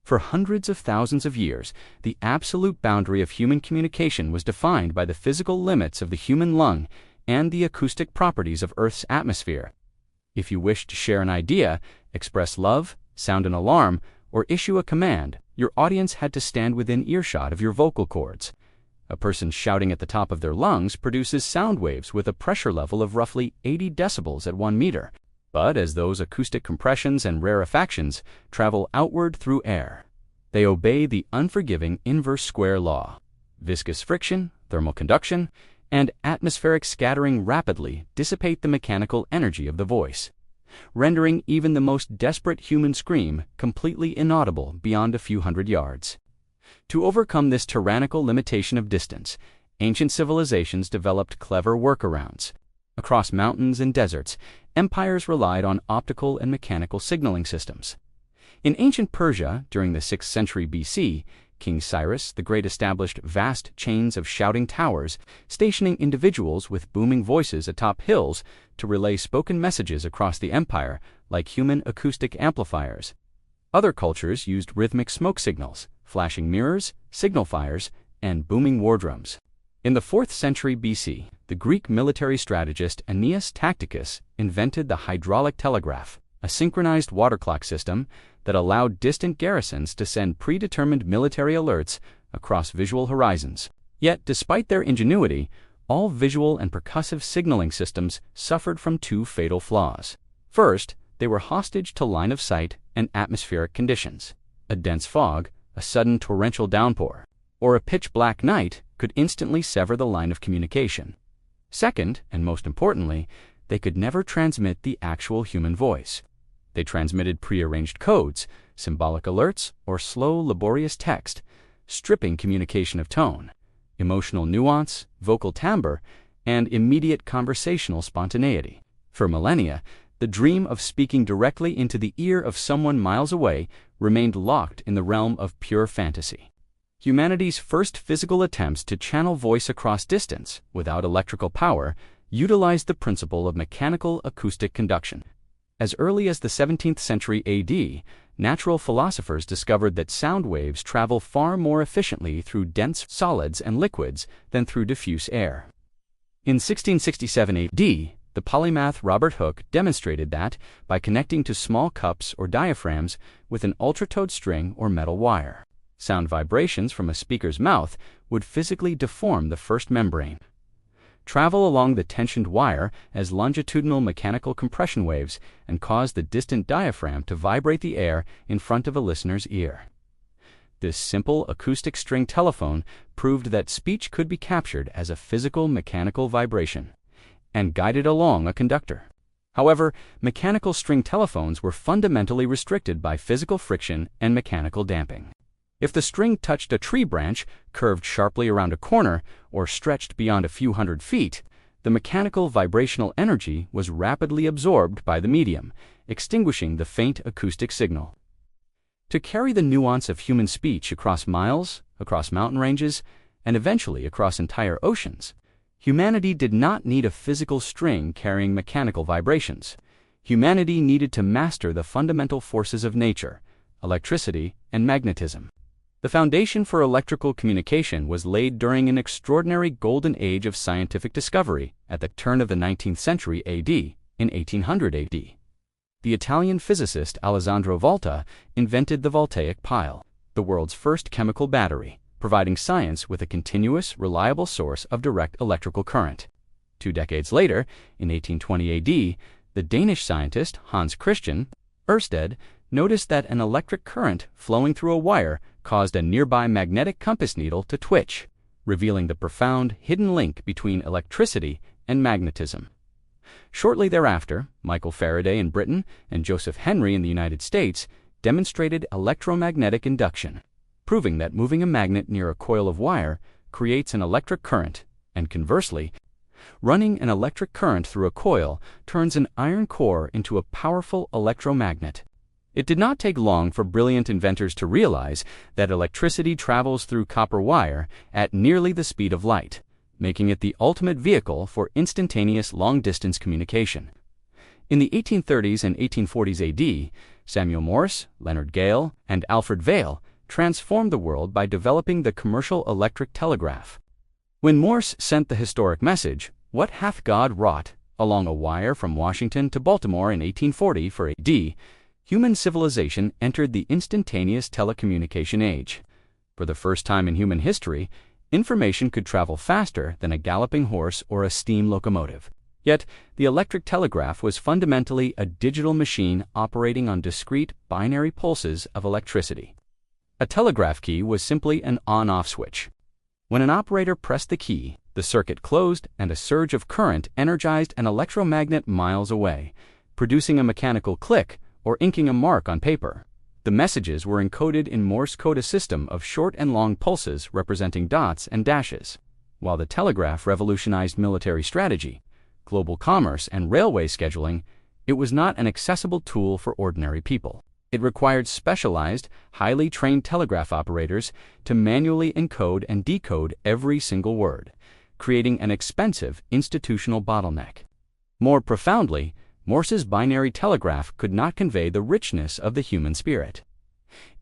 For hundreds of thousands of years, the absolute boundary of human communication was defined by the physical limits of the human lung and the acoustic properties of Earth's atmosphere. If you wished to share an idea, express love, sound an alarm, or issue a command, your audience had to stand within earshot of your vocal cords. A person shouting at the top of their lungs produces sound waves with a pressure level of roughly 80 decibels at 1 meter. But as those acoustic compressions and rarefactions travel outward through air, they obey the unforgiving inverse square law. Viscous friction, thermal conduction, and atmospheric scattering rapidly dissipate the mechanical energy of the voice, rendering even the most desperate human scream completely inaudible beyond a few hundred yards. To overcome this tyrannical limitation of distance, ancient civilizations developed clever workarounds. Across mountains and deserts, empires relied on optical and mechanical signaling systems. In ancient Persia, during the 6th century BC, King Cyrus the Great established vast chains of shouting towers, stationing individuals with booming voices atop hills to relay spoken messages across the empire like human acoustic amplifiers. Other cultures used rhythmic smoke signals, flashing mirrors, signal fires, and booming war drums. In the 4th century BC, the Greek military strategist Aeneas Tacticus invented the hydraulic telegraph, a synchronized water clock system that allowed distant garrisons to send predetermined military alerts across visual horizons. Yet, despite their ingenuity, all visual and percussive signaling systems suffered from 2 fatal flaws. First, they were hostage to line of sight and atmospheric conditions. A dense fog, a sudden torrential downpour, or a pitch-black night could instantly sever the line of communication. Second, and most importantly, they could never transmit the actual human voice. They transmitted prearranged codes, symbolic alerts, or slow, laborious text, stripping communication of tone, emotional nuance, vocal timbre, and immediate conversational spontaneity. For millennia, the dream of speaking directly into the ear of someone miles away remained locked in the realm of pure fantasy. Humanity's first physical attempts to channel voice across distance without electrical power utilized the principle of mechanical acoustic conduction. As early as the 17th century AD, natural philosophers discovered that sound waves travel far more efficiently through dense solids and liquids than through diffuse air. In 1667 AD, the polymath Robert Hooke demonstrated that by connecting to small cups or diaphragms with an ultratone string or metal wire, sound vibrations from a speaker's mouth would physically deform the first membrane, travel along the tensioned wire as longitudinal mechanical compression waves, and cause the distant diaphragm to vibrate the air in front of a listener's ear. This simple acoustic string telephone proved that speech could be captured as a physical mechanical vibration and guided along a conductor. However, mechanical string telephones were fundamentally restricted by physical friction and mechanical damping. If the string touched a tree branch, curved sharply around a corner, or stretched beyond a few hundred feet, the mechanical vibrational energy was rapidly absorbed by the medium, extinguishing the faint acoustic signal. To carry the nuance of human speech across miles, across mountain ranges, and eventually across entire oceans, humanity did not need a physical string carrying mechanical vibrations. Humanity needed to master the fundamental forces of nature, electricity and magnetism. The foundation for electrical communication was laid during an extraordinary golden age of scientific discovery at the turn of the 19th century AD, in 1800 AD. The Italian physicist Alessandro Volta invented the voltaic pile, the world's first chemical battery, providing science with a continuous, reliable source of direct electrical current. 2 decades later, in 1820 AD, the Danish scientist Hans Christian Ørsted noticed that an electric current flowing through a wire caused a nearby magnetic compass needle to twitch, revealing the profound hidden link between electricity and magnetism. Shortly thereafter, Michael Faraday in Britain and Joseph Henry in the United States demonstrated electromagnetic induction, proving that moving a magnet near a coil of wire creates an electric current, and conversely, running an electric current through a coil turns an iron core into a powerful electromagnet. It did not take long for brilliant inventors to realize that electricity travels through copper wire at nearly the speed of light, making it the ultimate vehicle for instantaneous long-distance communication. In the 1830s and 1840s AD, Samuel Morse, Leonard Gale, and Alfred Vail transformed the world by developing the commercial electric telegraph. When Morse sent the historic message, "What hath God wrought?" along a wire from Washington to Baltimore in 1840 for AD, human civilization entered the instantaneous telecommunication age. For the first time in human history, information could travel faster than a galloping horse or a steam locomotive. Yet, the electric telegraph was fundamentally a digital machine operating on discrete binary pulses of electricity. A telegraph key was simply an on-off switch. When an operator pressed the key, the circuit closed and a surge of current energized an electromagnet miles away, producing a mechanical click or inking a mark on paper. The messages were encoded in Morse code, a system of short and long pulses representing dots and dashes. While the telegraph revolutionized military strategy, global commerce, and railway scheduling, it was not an accessible tool for ordinary people. It required specialized, highly trained telegraph operators to manually encode and decode every single word, creating an expensive institutional bottleneck. More profoundly, Morse's binary telegraph could not convey the richness of the human spirit.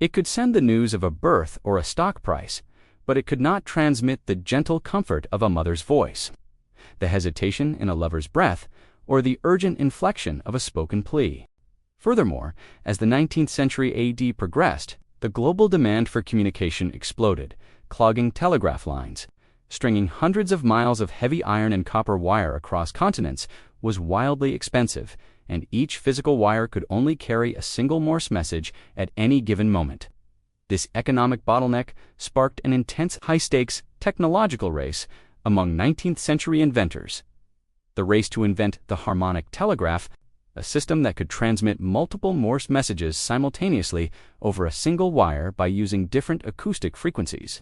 It could send the news of a birth or a stock price, but it could not transmit the gentle comfort of a mother's voice, the hesitation in a lover's breath, or the urgent inflection of a spoken plea. Furthermore, as the 19th century AD progressed, the global demand for communication exploded, clogging telegraph lines. Stringing hundreds of miles of heavy iron and copper wire across continents was wildly expensive, and each physical wire could only carry a single Morse message at any given moment. This economic bottleneck sparked an intense, high-stakes technological race among 19th century inventors. The race to invent the harmonic telegraph, a system that could transmit multiple Morse messages simultaneously over a single wire by using different acoustic frequencies.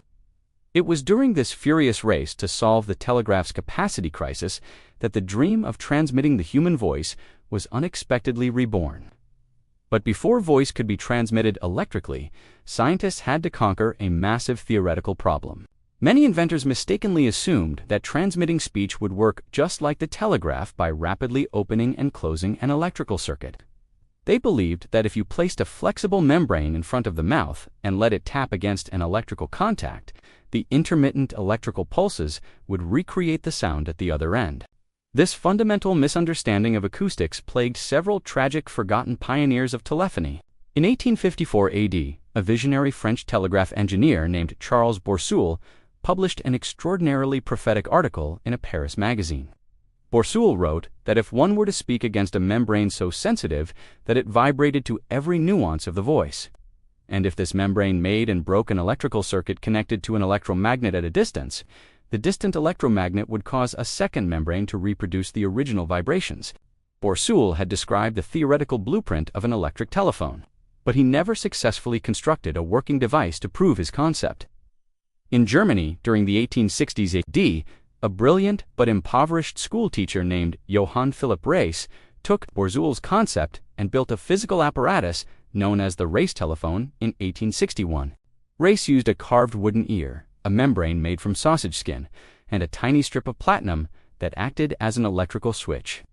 It was during this furious race to solve the telegraph's capacity crisis that the dream of transmitting the human voice was unexpectedly reborn. But before voice could be transmitted electrically, scientists had to conquer a massive theoretical problem. Many inventors mistakenly assumed that transmitting speech would work just like the telegraph by rapidly opening and closing an electrical circuit. They believed that if you placed a flexible membrane in front of the mouth and let it tap against an electrical contact, the intermittent electrical pulses would recreate the sound at the other end. This fundamental misunderstanding of acoustics plagued several tragic, forgotten pioneers of telephony. In 1854 AD, a visionary French telegraph engineer named Charles Bourseul published an extraordinarily prophetic article in a Paris magazine. Bourseul wrote that if one were to speak against a membrane so sensitive that it vibrated to every nuance of the voice, and if this membrane made and broke an electrical circuit connected to an electromagnet at a distance, the distant electromagnet would cause a second membrane to reproduce the original vibrations. Bourseul had described the theoretical blueprint of an electric telephone, but he never successfully constructed a working device to prove his concept. In Germany, during the 1860s AD, a brilliant but impoverished schoolteacher named Johann Philipp Reis took Bourseul's concept and built a physical apparatus known as the Reis telephone in 1861. Reis used a carved wooden ear, a membrane made from sausage skin, and a tiny strip of platinum that acted as an electrical switch.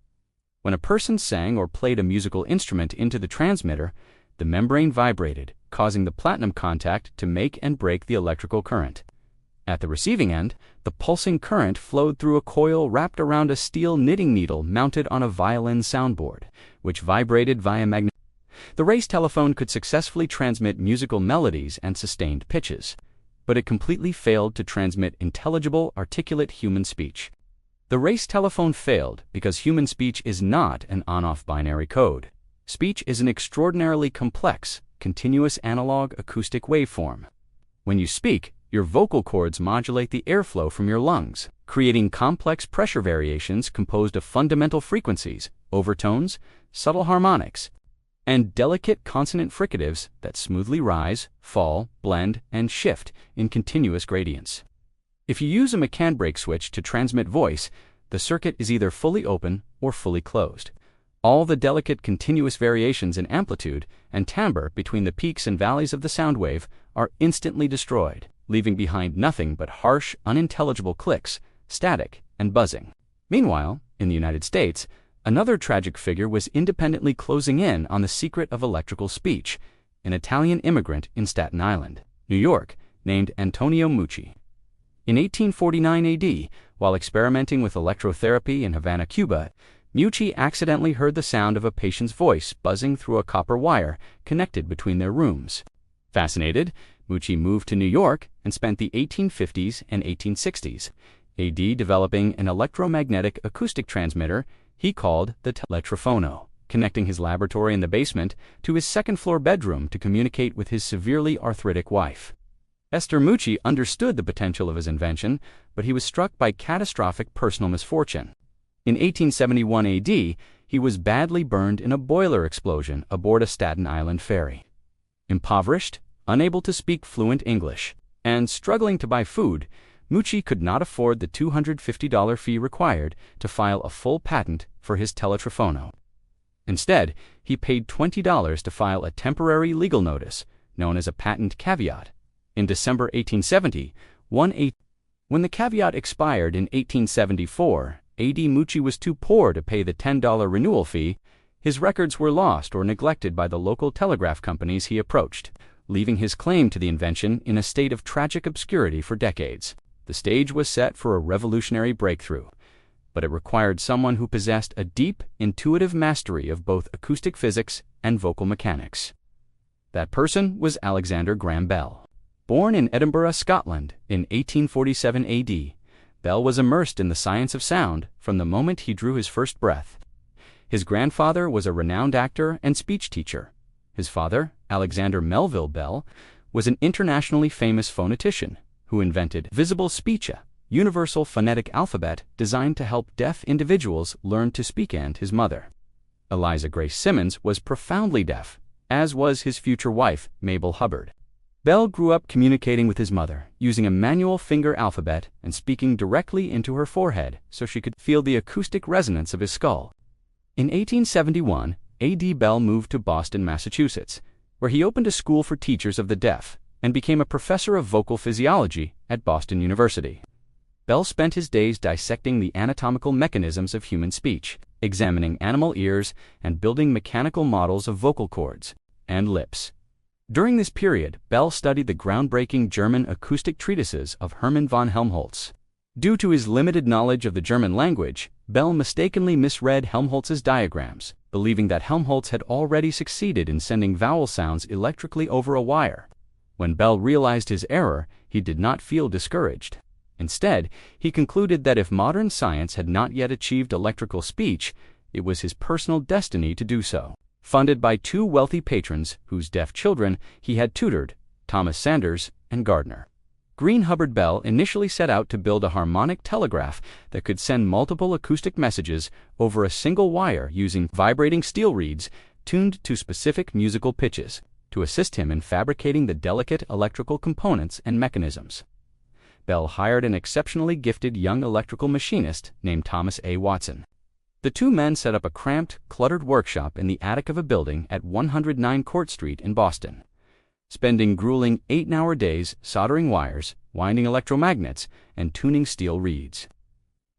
When a person sang or played a musical instrument into the transmitter, the membrane vibrated, causing the platinum contact to make and break the electrical current. At the receiving end, the pulsing current flowed through a coil wrapped around a steel knitting needle mounted on a violin soundboard, which vibrated via magnetism. The Reis telephone could successfully transmit musical melodies and sustained pitches, but it completely failed to transmit intelligible, articulate human speech. The Reis telephone failed because human speech is not an on-off binary code. Speech is an extraordinarily complex, continuous analog acoustic waveform. When you speak, your vocal cords modulate the airflow from your lungs, creating complex pressure variations composed of fundamental frequencies, overtones, subtle harmonics, and delicate consonant fricatives that smoothly rise, fall, blend, and shift in continuous gradients. If you use a McCann brake switch to transmit voice, the circuit is either fully open or fully closed. All the delicate continuous variations in amplitude and timbre between the peaks and valleys of the sound wave are instantly destroyed, leaving behind nothing but harsh, unintelligible clicks, static, and buzzing. Meanwhile, in the United States, Another tragic figure was independently closing in on the secret of electrical speech, an Italian immigrant in Staten Island, New York, named Antonio Meucci. In 1849 AD, while experimenting with electrotherapy in Havana, Cuba, Meucci accidentally heard the sound of a patient's voice buzzing through a copper wire connected between their rooms. Fascinated, Meucci moved to New York and spent the 1850s and 1860s AD developing an electromagnetic acoustic transmitter he called the telettrofono, connecting his laboratory in the basement to his second-floor bedroom to communicate with his severely arthritic wife. Meucci understood the potential of his invention, but he was struck by catastrophic personal misfortune. In 1871 AD, he was badly burned in a boiler explosion aboard a Staten Island ferry. Impoverished, unable to speak fluent English, and struggling to buy food, Meucci could not afford the $250 fee required to file a full patent for his telettrofono. Instead, he paid $20 to file a temporary legal notice, known as a patent caveat. In December 1870, when the caveat expired in 1874, AD Meucci was too poor to pay the $10 renewal fee. His records were lost or neglected by the local telegraph companies he approached, leaving his claim to the invention in a state of tragic obscurity for decades. The stage was set for a revolutionary breakthrough, but it required someone who possessed a deep, intuitive mastery of both acoustic physics and vocal mechanics. That person was Alexander Graham Bell. Born in Edinburgh, Scotland, in 1847 AD, Bell was immersed in the science of sound from the moment he drew his first breath. His grandfather was a renowned actor and speech teacher. His father, Alexander Melville Bell, was an internationally famous phonetician who invented visible speech, a universal phonetic alphabet designed to help deaf individuals learn to speak, and his mother, Eliza Gray Simmons, was profoundly deaf, as was his future wife, Mabel Hubbard. Bell grew up communicating with his mother, using a manual finger alphabet and speaking directly into her forehead so she could feel the acoustic resonance of his skull. In 1871, A.D. Bell moved to Boston, Massachusetts, where he opened a school for teachers of the deaf and became a professor of vocal physiology at Boston University. Bell spent his days dissecting the anatomical mechanisms of human speech, examining animal ears, and building mechanical models of vocal cords and lips. During this period, Bell studied the groundbreaking German acoustic treatises of Hermann von Helmholtz. Due to his limited knowledge of the German language, Bell mistakenly misread Helmholtz's diagrams, believing that Helmholtz had already succeeded in sending vowel sounds electrically over a wire. When Bell realized his error, he did not feel discouraged. Instead, he concluded that if modern science had not yet achieved electrical speech, it was his personal destiny to do so. Funded by two wealthy patrons whose deaf children he had tutored, Thomas Sanders and Gardner Green, Hubbard Bell initially set out to build a harmonic telegraph that could send multiple acoustic messages over a single wire using vibrating steel reeds tuned to specific musical pitches to assist him in fabricating the delicate electrical components and mechanisms. Bell hired an exceptionally gifted young electrical machinist named Thomas A. Watson. The two men set up a cramped, cluttered workshop in the attic of a building at 109 Court Street in Boston, spending grueling 8-hour days soldering wires, winding electromagnets, and tuning steel reeds.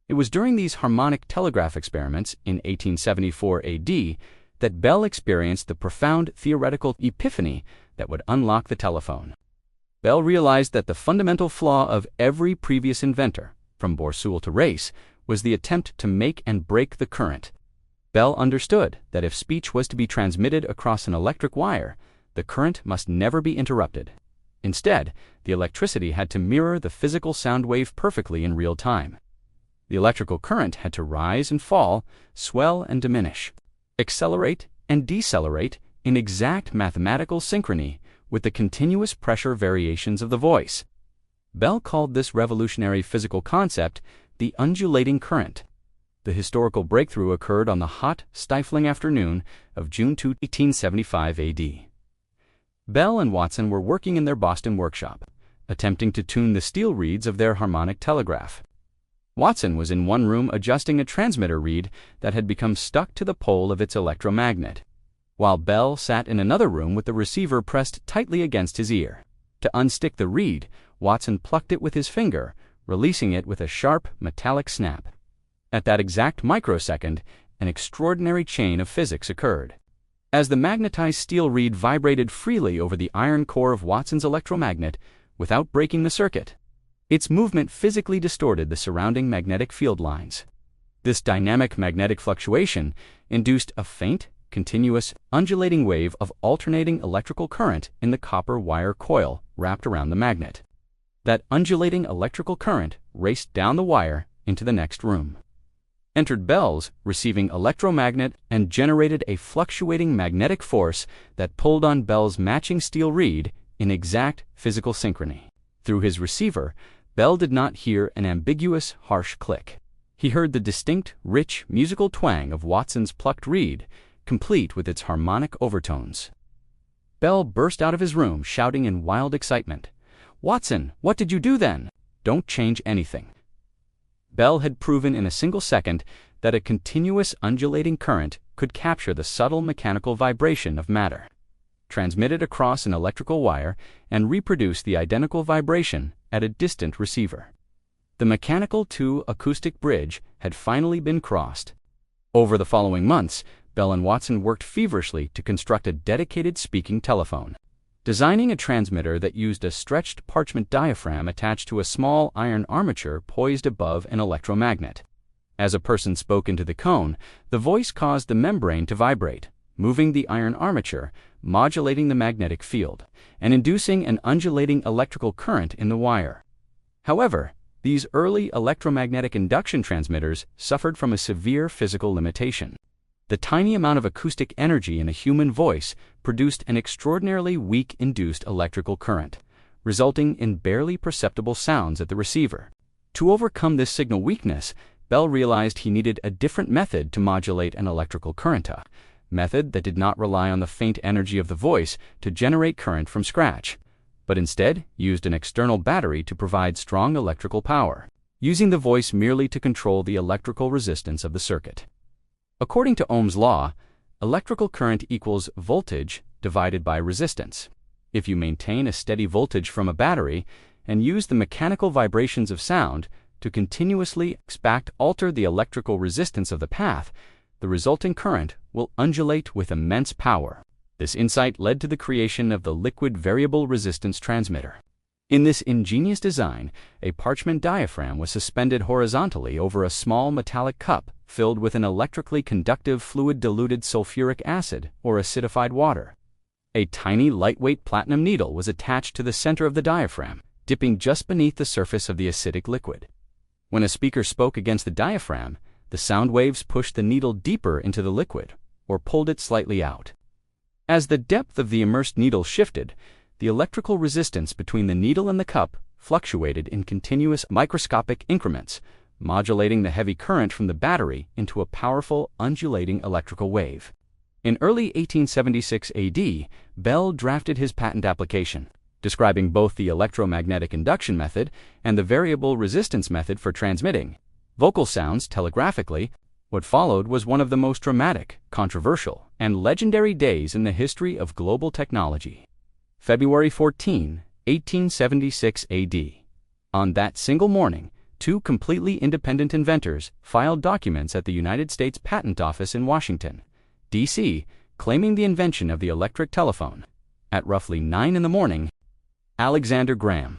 It was during these harmonic telegraph experiments in 1874 AD that Bell experienced the profound theoretical epiphany that would unlock the telephone. Bell realized that the fundamental flaw of every previous inventor, from Bourseul to Reis, was the attempt to make and break the current. Bell understood that if speech was to be transmitted across an electric wire, the current must never be interrupted. Instead, the electricity had to mirror the physical sound wave perfectly in real time. The electrical current had to rise and fall, swell and diminish, accelerate and decelerate in exact mathematical synchrony with the continuous pressure variations of the voice. Bell called this revolutionary physical concept the undulating current. The historical breakthrough occurred on the hot, stifling afternoon of June 2, 1875 AD. Bell and Watson were working in their Boston workshop, attempting to tune the steel reeds of their harmonic telegraph. Watson was in one room adjusting a transmitter reed that had become stuck to the pole of its electromagnet, while Bell sat in another room with the receiver pressed tightly against his ear. To unstick the reed, Watson plucked it with his finger, releasing it with a sharp, metallic snap. At that exact microsecond, an extraordinary chain of physics occurred. As the magnetized steel reed vibrated freely over the iron core of Watson's electromagnet without breaking the circuit, its movement physically distorted the surrounding magnetic field lines. This dynamic magnetic fluctuation induced a faint, continuous, undulating wave of alternating electrical current in the copper wire coil wrapped around the magnet. That undulating electrical current raced down the wire into the next room, entered Bell's receiving electromagnet, and generated a fluctuating magnetic force that pulled on Bell's matching steel reed in exact physical synchrony. Through his receiver, Bell did not hear an ambiguous, harsh click. He heard the distinct, rich, musical twang of Watson's plucked reed, complete with its harmonic overtones. Bell burst out of his room, shouting in wild excitement, "Watson, what did you do then? Don't change anything." Bell had proven in a single second that a continuous undulating current could capture the subtle mechanical vibration of matter, transmit it across an electrical wire, and reproduce the identical vibration at a distant receiver. The mechanical to acoustic bridge had finally been crossed. Over the following months, Bell and Watson worked feverishly to construct a dedicated speaking telephone, designing a transmitter that used a stretched parchment diaphragm attached to a small iron armature poised above an electromagnet. As a person spoke into the cone, the voice caused the membrane to vibrate, moving the iron armature, modulating the magnetic field, and inducing an undulating electrical current in the wire. However, these early electromagnetic induction transmitters suffered from a severe physical limitation. The tiny amount of acoustic energy in a human voice produced an extraordinarily weak induced electrical current, resulting in barely perceptible sounds at the receiver. To overcome this signal weakness, Bell realized he needed a different method to modulate an electrical current, a method that did not rely on the faint energy of the voice to generate current from scratch, but instead used an external battery to provide strong electrical power, using the voice merely to control the electrical resistance of the circuit. According to Ohm's law, electrical current equals voltage divided by resistance. If you maintain a steady voltage from a battery and use the mechanical vibrations of sound to continuously alter the electrical resistance of the path, the resulting current will undulate with immense power. This insight led to the creation of the liquid variable resistance transmitter. In this ingenious design, a parchment diaphragm was suspended horizontally over a small metallic cup filled with an electrically conductive fluid diluted sulfuric acid or acidified water. A tiny lightweight platinum needle was attached to the center of the diaphragm, dipping just beneath the surface of the acidic liquid. When a speaker spoke against the diaphragm, the sound waves pushed the needle deeper into the liquid or pulled it slightly out. As the depth of the immersed needle shifted, the electrical resistance between the needle and the cup fluctuated in continuous microscopic increments, modulating the heavy current from the battery into a powerful undulating electrical wave. In early 1876 AD, Bell drafted his patent application, describing both the electromagnetic induction method and the variable resistance method for transmitting vocal sounds telegraphically. What followed was one of the most dramatic, controversial, and legendary days in the history of global technology. February 14, 1876 AD. On that single morning, two completely independent inventors filed documents at the United States Patent Office in Washington, D.C., claiming the invention of the electric telephone. At roughly 9 in the morning, Alexander Graham,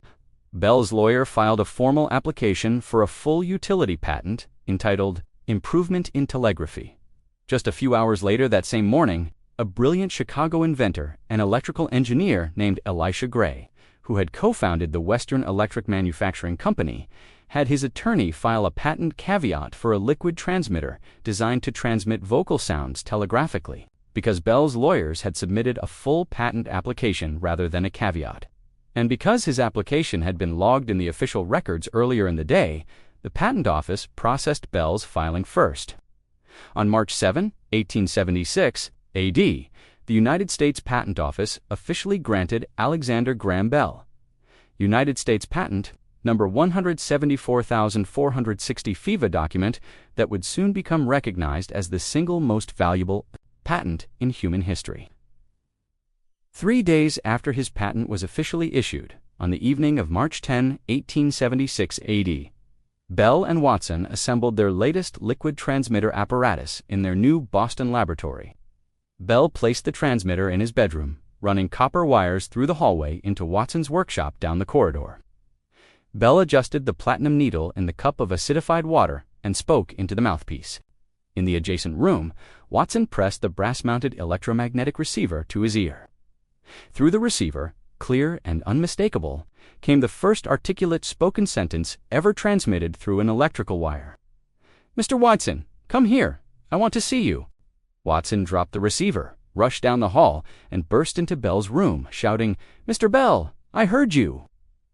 Bell's lawyer, filed a formal application for a full utility patent entitled Improvement in Telegraphy. Just a few hours later that same morning, a brilliant Chicago inventor and electrical engineer named Elisha Gray, who had co-founded the Western Electric Manufacturing Company, had his attorney file a patent caveat for a liquid transmitter designed to transmit vocal sounds telegraphically, because Bell's lawyers had submitted a full patent application rather than a caveat. And because his application had been logged in the official records earlier in the day, the Patent Office processed Bell's filing first. On March 7, 1876 AD, the United States Patent Office officially granted Alexander Graham Bell United States Patent number 174,460 FIVA document that would soon become recognized as the single most valuable patent in human history. 3 days after his patent was officially issued, on the evening of March 10, 1876 AD, Bell and Watson assembled their latest liquid transmitter apparatus in their new Boston laboratory. Bell placed the transmitter in his bedroom, running copper wires through the hallway into Watson's workshop down the corridor. Bell adjusted the platinum needle in the cup of acidified water and spoke into the mouthpiece. In the adjacent room, Watson pressed the brass-mounted electromagnetic receiver to his ear. Through the receiver, clear and unmistakable, came the first articulate spoken sentence ever transmitted through an electrical wire. "Mr. Watson, come here. I want to see you." Watson dropped the receiver, rushed down the hall, and burst into Bell's room, shouting, "Mr. Bell, I heard you."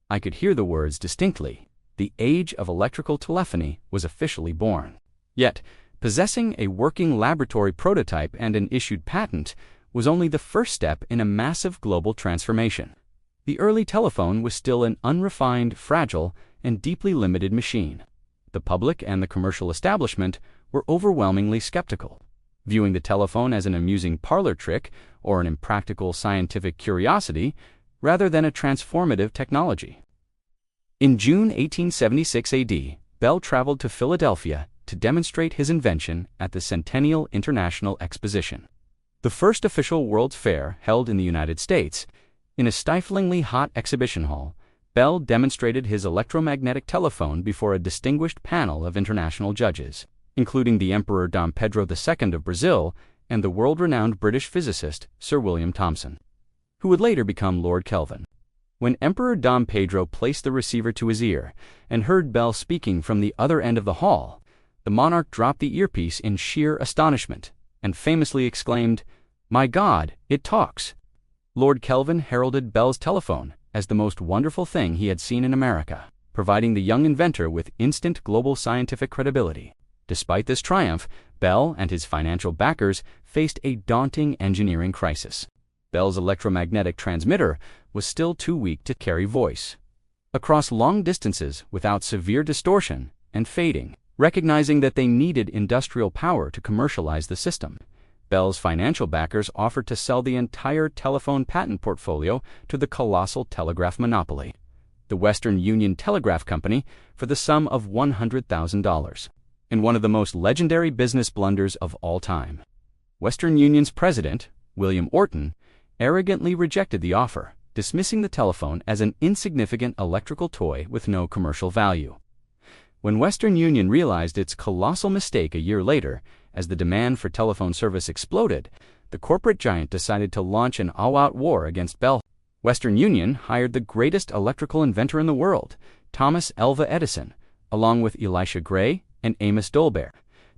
I could hear the words distinctly. The age of electrical telephony was officially born. Yet, possessing a working laboratory prototype and an issued patent was only the first step in a massive global transformation. The early telephone was still an unrefined, fragile, and deeply limited machine. The public and the commercial establishment were overwhelmingly skeptical, viewing the telephone as an amusing parlor trick or an impractical scientific curiosity rather than a transformative technology. In June 1876 AD, Bell traveled to Philadelphia to demonstrate his invention at the Centennial International Exposition, the first official World's Fair held in the United States. In a stiflingly hot exhibition hall, Bell demonstrated his electromagnetic telephone before a distinguished panel of international judges, including the Emperor Dom Pedro II of Brazil and the world-renowned British physicist Sir William Thomson, who would later become Lord Kelvin. When Emperor Dom Pedro placed the receiver to his ear and heard Bell speaking from the other end of the hall, the monarch dropped the earpiece in sheer astonishment and famously exclaimed, "My God, it talks!" Lord Kelvin heralded Bell's telephone as the most wonderful thing he had seen in America, providing the young inventor with instant global scientific credibility. Despite this triumph, Bell and his financial backers faced a daunting engineering crisis. Bell's electromagnetic transmitter was still too weak to carry voice across long distances without severe distortion and fading. Recognizing that they needed industrial power to commercialize the system, Bell's financial backers offered to sell the entire telephone patent portfolio to the colossal telegraph monopoly, the Western Union Telegraph Company, for the sum of $100,000. In one of the most legendary business blunders of all time, Western Union's president, William Orton, arrogantly rejected the offer, dismissing the telephone as an insignificant electrical toy with no commercial value. When Western Union realized its colossal mistake a year later, as the demand for telephone service exploded, the corporate giant decided to launch an all-out war against Bell. Western Union hired the greatest electrical inventor in the world, Thomas Alva Edison, along with Elisha Gray and Amos Dolbear,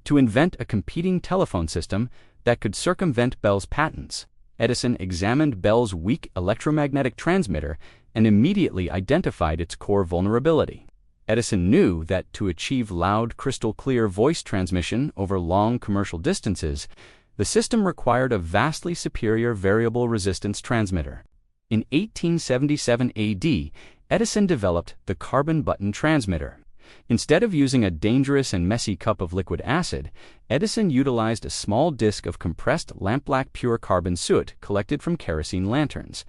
to invent a competing telephone system that could circumvent Bell's patents. Edison examined Bell's weak electromagnetic transmitter and immediately identified its core vulnerability. Edison knew that to achieve loud, crystal-clear voice transmission over long commercial distances, the system required a vastly superior variable resistance transmitter. In 1877 AD, Edison developed the carbon button transmitter. Instead of using a dangerous and messy cup of liquid acid, Edison utilized a small disk of compressed lampblack pure carbon soot collected from kerosene lanterns.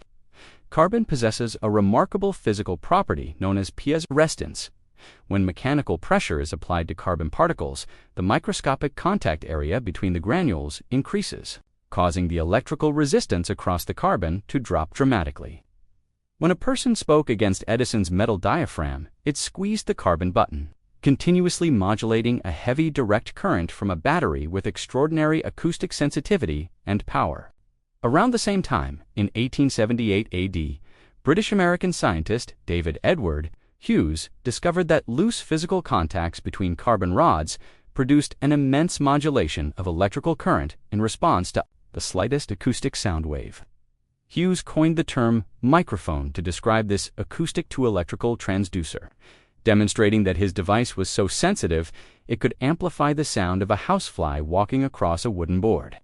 Carbon possesses a remarkable physical property known as piezoresistance. When mechanical pressure is applied to carbon particles, the microscopic contact area between the granules increases, causing the electrical resistance across the carbon to drop dramatically. When a person spoke against Edison's metal diaphragm, it squeezed the carbon button, continuously modulating a heavy direct current from a battery with extraordinary acoustic sensitivity and power. Around the same time, in 1878 AD, British-American scientist David Edward Hughes discovered that loose physical contacts between carbon rods produced an immense modulation of electrical current in response to the slightest acoustic sound wave. Hughes coined the term microphone to describe this acoustic-to-electrical transducer, demonstrating that his device was so sensitive it could amplify the sound of a housefly walking across a wooden board.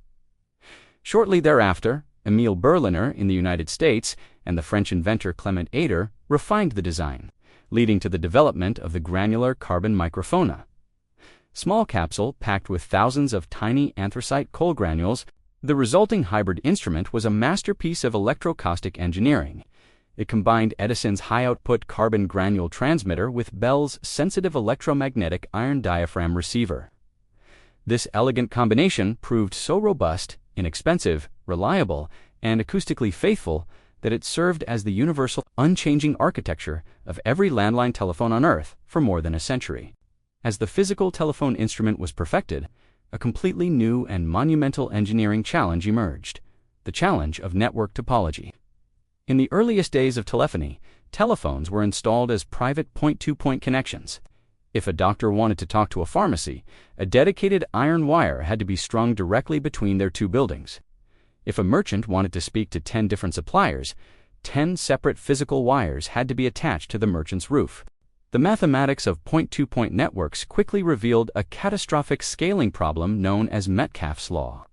Shortly thereafter, Emile Berliner in the United States and the French inventor Clement Ader refined the design, leading to the development of the granular carbon microphone. Small capsule packed with thousands of tiny anthracite coal granules, the resulting hybrid instrument was a masterpiece of electroacoustic engineering. It combined Edison's high-output carbon granule transmitter with Bell's sensitive electromagnetic iron diaphragm receiver. This elegant combination proved so robust, inexpensive, reliable, and acoustically faithful that it served as the universal, unchanging architecture of every landline telephone on Earth for more than a century. As the physical telephone instrument was perfected, a completely new and monumental engineering challenge emerged: the challenge of network topology. In the earliest days of telephony, telephones were installed as private point-to-point connections. If a doctor wanted to talk to a pharmacy, a dedicated iron wire had to be strung directly between their two buildings. If a merchant wanted to speak to 10 different suppliers, 10 separate physical wires had to be attached to the merchant's roof. The mathematics of point-to-point networks quickly revealed a catastrophic scaling problem known as Metcalfe's law.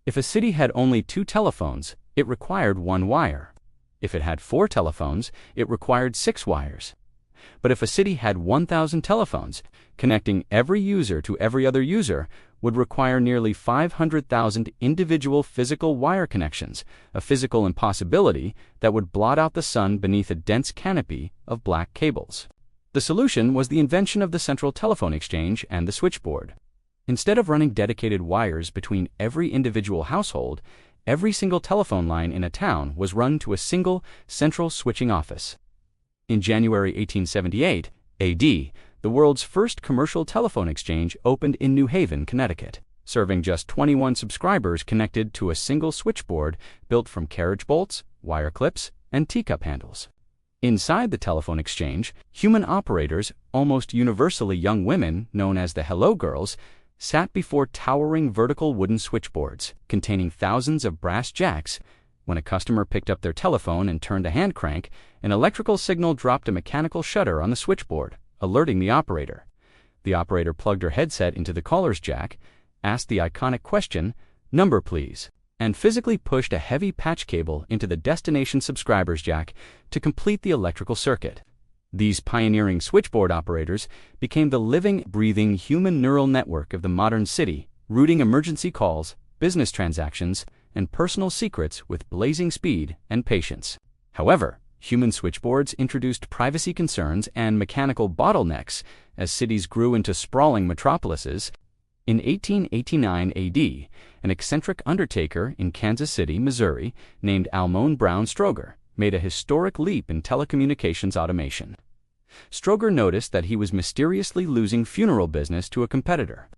If a city had only 2 telephones, it required 1 wire. If it had 4 telephones, it required 6 wires. But if a city had 1,000 telephones, connecting every user to every other user would require nearly 500,000 individual physical wire connections, a physical impossibility that would blot out the sun beneath a dense canopy of black cables. The solution was the invention of the central telephone exchange and the switchboard. Instead of running dedicated wires between every individual household, every single telephone line in a town was run to a single central switching office. In January 1878 AD, the world's first commercial telephone exchange opened in New Haven, Connecticut, serving just 21 subscribers connected to a single switchboard built from carriage bolts, wire clips, and teacup handles. Inside the telephone exchange, human operators, almost universally young women known as the Hello Girls, sat before towering vertical wooden switchboards containing thousands of brass jacks. When a customer picked up their telephone and turned a hand crank, an electrical signal dropped a mechanical shutter on the switchboard, alerting the operator. The operator plugged her headset into the caller's jack, asked the iconic question, "Number please," and physically pushed a heavy patch cable into the destination subscriber's jack to complete the electrical circuit. These pioneering switchboard operators became the living, breathing human neural network of the modern city, routing emergency calls, business transactions, and personal secrets with blazing speed and patience. However, human switchboards introduced privacy concerns and mechanical bottlenecks as cities grew into sprawling metropolises. In 1889 AD, an eccentric undertaker in Kansas City, Missouri, named Almon Brown Stroger, made a historic leap in telecommunications automation. Stroger noticed that he was mysteriously losing funeral business to a competitor.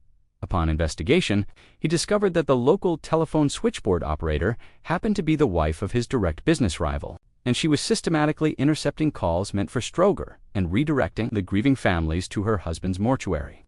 Upon investigation, he discovered that the local telephone switchboard operator happened to be the wife of his direct business rival, and she was systematically intercepting calls meant for Stroger and redirecting the grieving families to her husband's mortuary.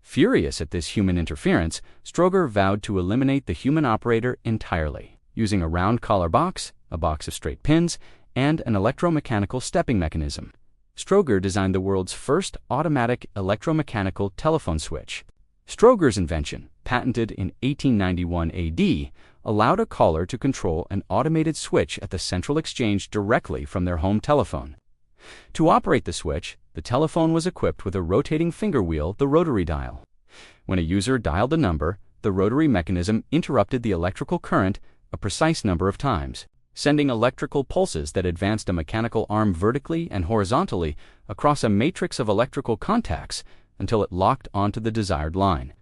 Furious at this human interference, Stroger vowed to eliminate the human operator entirely, using a round collar box, a box of straight pins, and an electromechanical stepping mechanism. Stroger designed the world's first automatic electromechanical telephone switch. Stroger's invention, patented in 1891 AD, allowed a caller to control an automated switch at the central exchange directly from their home telephone. To operate the switch, the telephone was equipped with a rotating finger wheel, the rotary dial. When a user dialed a number, the rotary mechanism interrupted the electrical current a precise number of times, sending electrical pulses that advanced a mechanical arm vertically and horizontally across a matrix of electrical contacts until it locked onto the desired line.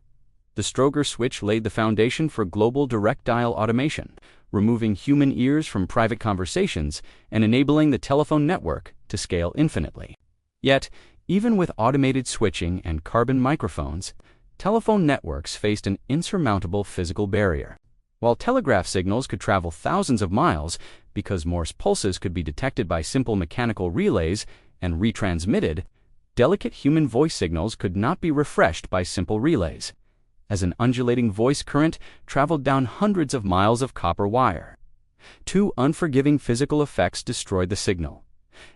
The Stroger switch laid the foundation for global direct dial automation, removing human ears from private conversations and enabling the telephone network to scale infinitely. Yet, even with automated switching and carbon microphones, telephone networks faced an insurmountable physical barrier. While telegraph signals could travel thousands of miles because Morse pulses could be detected by simple mechanical relays and retransmitted, delicate human voice signals could not be refreshed by simple relays, as an undulating voice current traveled down hundreds of miles of copper wire. 2 unforgiving physical effects destroyed the signal.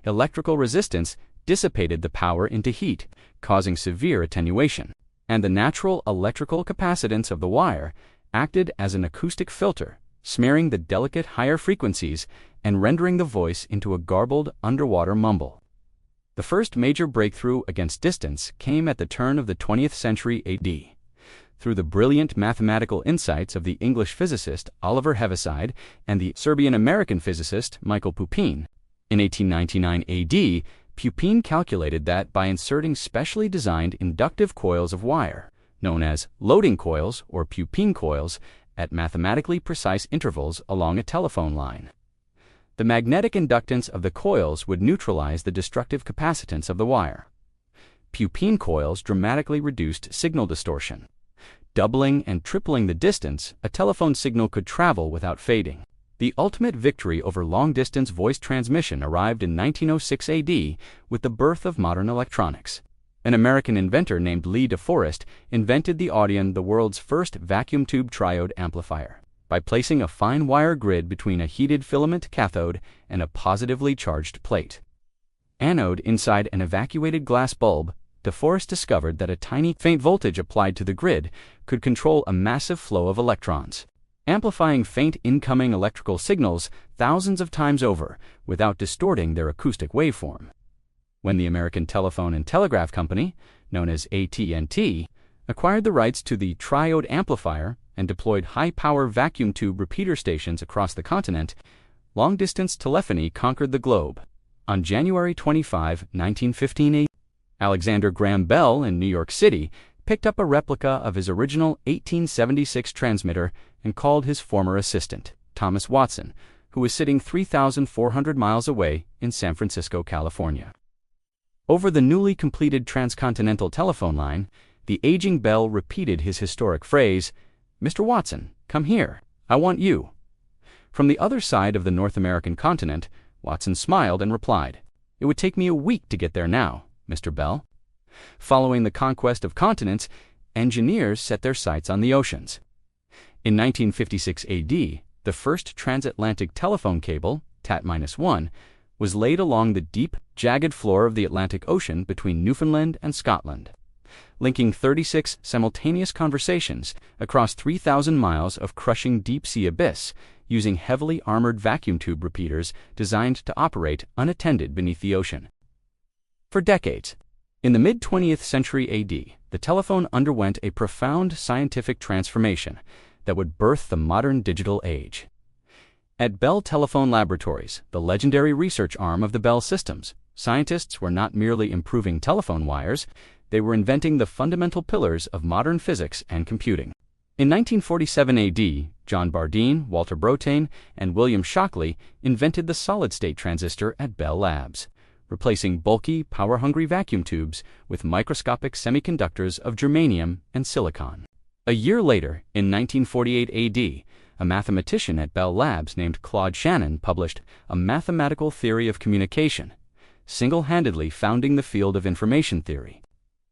Electrical resistance dissipated the power into heat, causing severe attenuation, and the natural electrical capacitance of the wire acted as an acoustic filter, smearing the delicate higher frequencies and rendering the voice into a garbled underwater mumble. The first major breakthrough against distance came at the turn of the 20th century AD. Through the brilliant mathematical insights of the English physicist Oliver Heaviside and the Serbian-American physicist Michael Pupin, In 1899 AD, Pupin calculated that by inserting specially designed inductive coils of wire, known as loading coils or Pupin coils, at mathematically precise intervals along a telephone line, the magnetic inductance of the coils would neutralize the destructive capacitance of the wire. Pupin coils dramatically reduced signal distortion. Doubling and tripling the distance, a telephone signal could travel without fading. The ultimate victory over long-distance voice transmission arrived in 1906 AD with the birth of modern electronics. An American inventor named Lee De Forest invented the Audion, the world's first vacuum tube triode amplifier, by placing a fine wire grid between a heated filament cathode and a positively charged plate. Anode inside an evacuated glass bulb, De Forest discovered that a tiny, faint voltage applied to the grid could control a massive flow of electrons, amplifying faint incoming electrical signals thousands of times over without distorting their acoustic waveform. When the American Telephone and Telegraph Company, known as AT&T, acquired the rights to the triode amplifier and deployed high-power vacuum tube repeater stations across the continent, long-distance telephony conquered the globe. On January 25, 1915, Alexander Graham Bell in New York City picked up a replica of his original 1876 transmitter and called his former assistant, Thomas Watson, who was sitting 3,400 miles away in San Francisco, California. Over the newly completed transcontinental telephone line, the aging Bell repeated his historic phrase, "Mr. Watson, come here. I want you." From the other side of the North American continent, Watson smiled and replied, "It would take me a week to get there now, Mr. Bell." Following the conquest of continents, engineers set their sights on the oceans. In 1956 AD, the first transatlantic telephone cable, TAT-1, was laid along the deep, jagged floor of the Atlantic Ocean between Newfoundland and Scotland, linking 36 simultaneous conversations across 3,000 miles of crushing deep-sea abyss using heavily armored vacuum tube repeaters designed to operate unattended beneath the ocean. For decades, in the mid-20th century AD, the telephone underwent a profound scientific transformation that would birth the modern digital age. At Bell Telephone Laboratories, the legendary research arm of the Bell Systems, scientists were not merely improving telephone wires, they were inventing the fundamental pillars of modern physics and computing. In 1947 AD, John Bardeen, Walter Broughton, and William Shockley invented the solid-state transistor at Bell Labs, replacing bulky, power-hungry vacuum tubes with microscopic semiconductors of germanium and silicon. A year later, in 1948 AD, a mathematician at Bell Labs named Claude Shannon published A Mathematical Theory of Communication, single-handedly founding the field of information theory.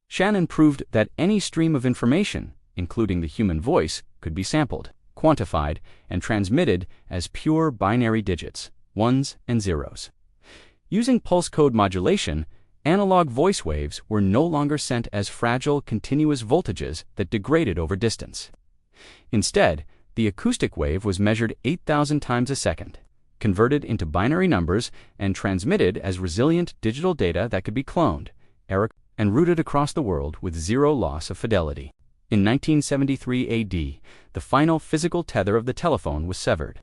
Shannon proved that any stream of information, including the human voice, could be sampled, quantified, and transmitted as pure binary digits, ones and zeros. Using pulse code modulation, analog voice waves were no longer sent as fragile, continuous voltages that degraded over distance. Instead, the acoustic wave was measured 8,000 times a second, converted into binary numbers, and transmitted as resilient digital data that could be cloned, and routed across the world with zero loss of fidelity. In 1973 AD, the final physical tether of the telephone was severed.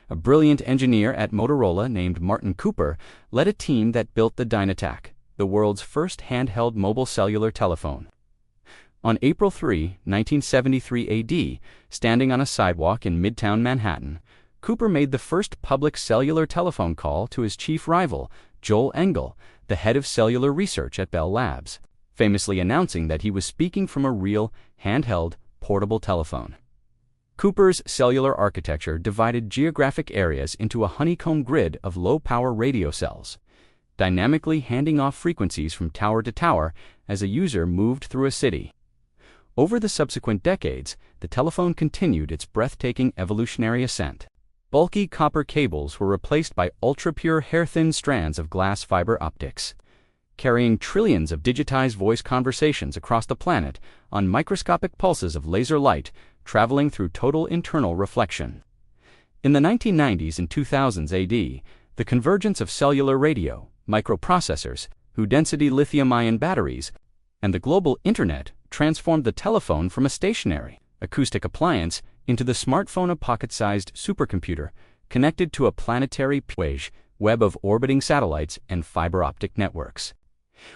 A brilliant engineer at Motorola named Martin Cooper led a team that built the Dynatac, the world's first handheld mobile cellular telephone. On April 3, 1973 AD, standing on a sidewalk in Midtown Manhattan, Cooper made the first public cellular telephone call to his chief rival, Joel Engel, the head of cellular research at Bell Labs, famously announcing that he was speaking from a real, handheld, portable telephone. Cooper's cellular architecture divided geographic areas into a honeycomb grid of low-power radio cells, dynamically handing off frequencies from tower to tower as a user moved through a city. Over the subsequent decades, the telephone continued its breathtaking evolutionary ascent. Bulky copper cables were replaced by ultra-pure hair-thin strands of glass fiber optics, carrying trillions of digitized voice conversations across the planet on microscopic pulses of laser light traveling through total internal reflection. In the 1990s and 2000s AD, the convergence of cellular radio, microprocessors, high-density lithium-ion batteries, and the global internet transformed the telephone from a stationary, acoustic appliance into the smartphone, a pocket-sized supercomputer connected to a planetary wave web of orbiting satellites, and fiber optic networks.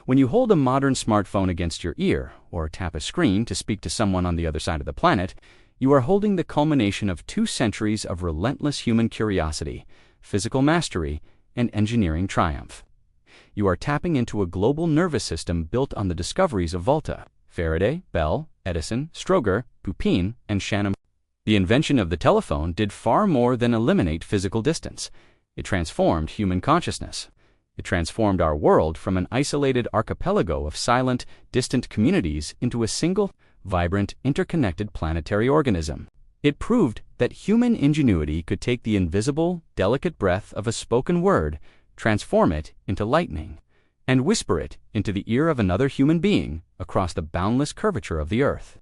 When you hold a modern smartphone against your ear, or tap a screen to speak to someone on the other side of the planet, you are holding the culmination of 2 centuries of relentless human curiosity, physical mastery, and engineering triumph. You are tapping into a global nervous system built on the discoveries of Volta, Faraday, Bell, Edison, Stroger, Pupin, and Shannon. The invention of the telephone did far more than eliminate physical distance. It transformed human consciousness. It transformed our world from an isolated archipelago of silent, distant communities into a single, vibrant, interconnected planetary organism. It proved that human ingenuity could take the invisible, delicate breath of a spoken word, transform it into lightning, and whisper it into the ear of another human being across the boundless curvature of the earth.